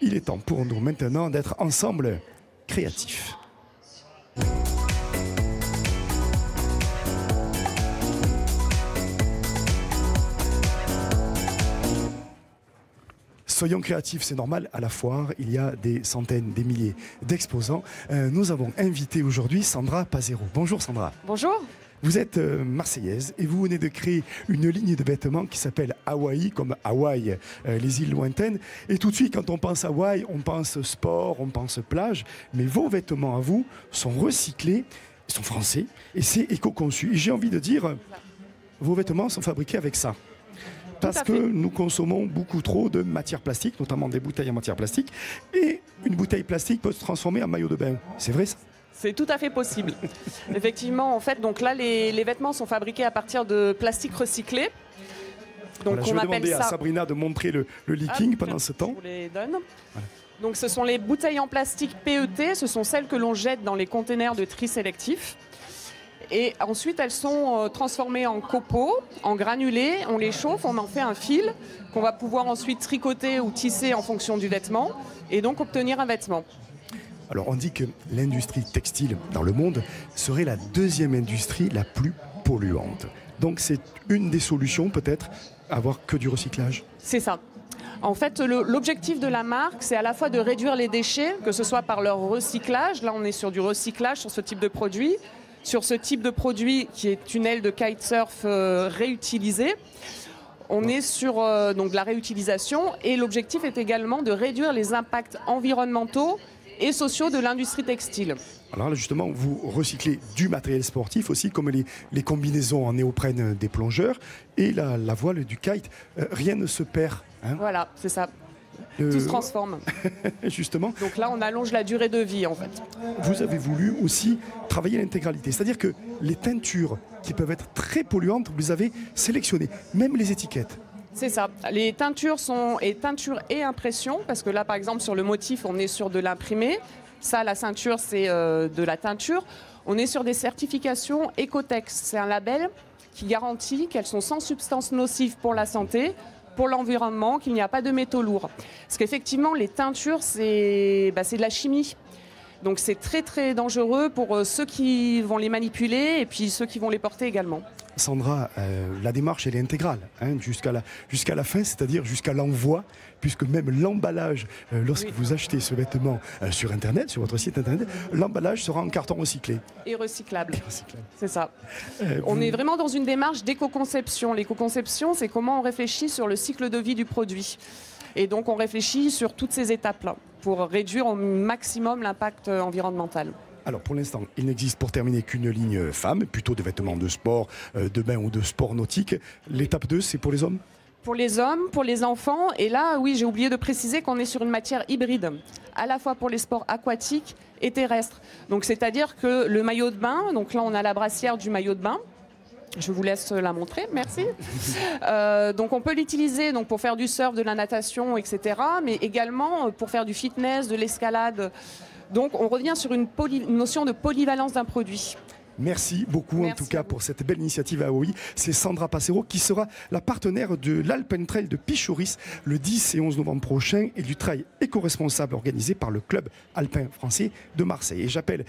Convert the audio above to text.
il est temps pour nous maintenant d'être ensemble créatifs. Soyons créatifs, c'est normal, à la foire, il y a des centaines, des milliers d'exposants. Nous avons invité aujourd'hui Sandra Pasero. Bonjour Sandra. Bonjour. Vous êtes marseillaise et vous venez de créer une ligne de vêtements qui s'appelle Hawaï, comme Hawaï, les îles lointaines. Et tout de suite, quand on pense Hawaï, on pense sport, on pense plage. Mais vos vêtements à vous sont recyclés, ils sont français et c'est éco-conçu. Et j'ai envie de dire, vos vêtements sont fabriqués avec ça. Parce que nous consommons beaucoup trop de matières plastiques, notamment des bouteilles en matière plastique. Et une bouteille plastique peut se transformer en maillot de bain. C'est vrai ça? C'est tout à fait possible. Effectivement, en fait, donc là, les vêtements sont fabriqués à partir de plastique recyclé. Donc voilà, je vais demander à Sabrina de montrer le leaking pendant ce temps. Je vous les donne. Voilà. Donc ce sont les bouteilles en plastique PET, ce sont celles que l'on jette dans les containers de tri sélectif. Et ensuite, elles sont transformées en copeaux, en granulés, on les chauffe, on en fait un fil qu'on va pouvoir ensuite tricoter ou tisser en fonction du vêtement et donc obtenir un vêtement. Alors on dit que l'industrie textile dans le monde serait la deuxième industrie la plus polluante. Donc c'est une des solutions peut-être, avoir que du recyclage. C'est ça. En fait, l'objectif de la marque, c'est à la fois de réduire les déchets, que ce soit par leur recyclage, là on est sur du recyclage sur ce type de produit, sur ce type de produit qui est une aile de kitesurf réutilisée. On est sur donc, la réutilisation et l'objectif est également de réduire les impacts environnementaux et sociaux de l'industrie textile. Alors là, justement, vous recyclez du matériel sportif aussi, comme les combinaisons en néoprène des plongeurs et la voile du kite. Rien ne se perd. Hein. Voilà, c'est ça. Tout se transforme. Justement. Donc là, on allonge la durée de vie, en fait. Vous avez voulu aussi travailler l'intégralité. C'est-à-dire que les teintures qui peuvent être très polluantes, vous les avez sélectionnées, même les étiquettes. C'est ça. Les teintures sont teintures et impression, parce que là, par exemple, sur le motif, on est sur de l'imprimé. Ça, la ceinture, c'est de la teinture. On est sur des certifications Ecotex. C'est un label qui garantit qu'elles sont sans substances nocives pour la santé, pour l'environnement, qu'il n'y a pas de métaux lourds. Parce qu'effectivement, les teintures, c'est de la chimie. Donc c'est très très dangereux pour ceux qui vont les manipuler et puis ceux qui vont les porter également. Sandra, la démarche elle est intégrale hein, jusqu'à la fin, c'est-à-dire jusqu'à l'envoi, puisque même l'emballage, lorsque vous achetez ce vêtement sur Internet, sur votre site Internet, l'emballage sera en carton recyclé. Et recyclable. C'est ça. On est vraiment dans une démarche d'éco-conception. L'éco-conception, c'est comment on réfléchit sur le cycle de vie du produit. Et donc on réfléchit sur toutes ces étapes-là pour réduire au maximum l'impact environnemental. Alors pour l'instant, il n'existe pour terminer qu'une ligne femme, plutôt de vêtements de sport, de bain ou de sport nautique. L'étape 2, c'est pour les hommes ? Pour les hommes, pour les enfants. Et là, oui, j'ai oublié de préciser qu'on est sur une matière hybride, à la fois pour les sports aquatiques et terrestres. Donc c'est-à-dire que le maillot de bain, donc là on a la brassière du maillot de bain. Je vous laisse la montrer, merci. Donc on peut l'utiliser pour faire du surf, de la natation, etc. Mais également pour faire du fitness, de l'escalade. Donc on revient sur une notion de polyvalence d'un produit. Merci beaucoup en tout cas pour cette belle initiative à Hawaï. C'est Sandra Pasero qui sera la partenaire de l'Alpen Trail de Pichoris le 10 et 11 novembre prochain et du trail éco-responsable organisé par le club alpin français de Marseille. Et j'appelle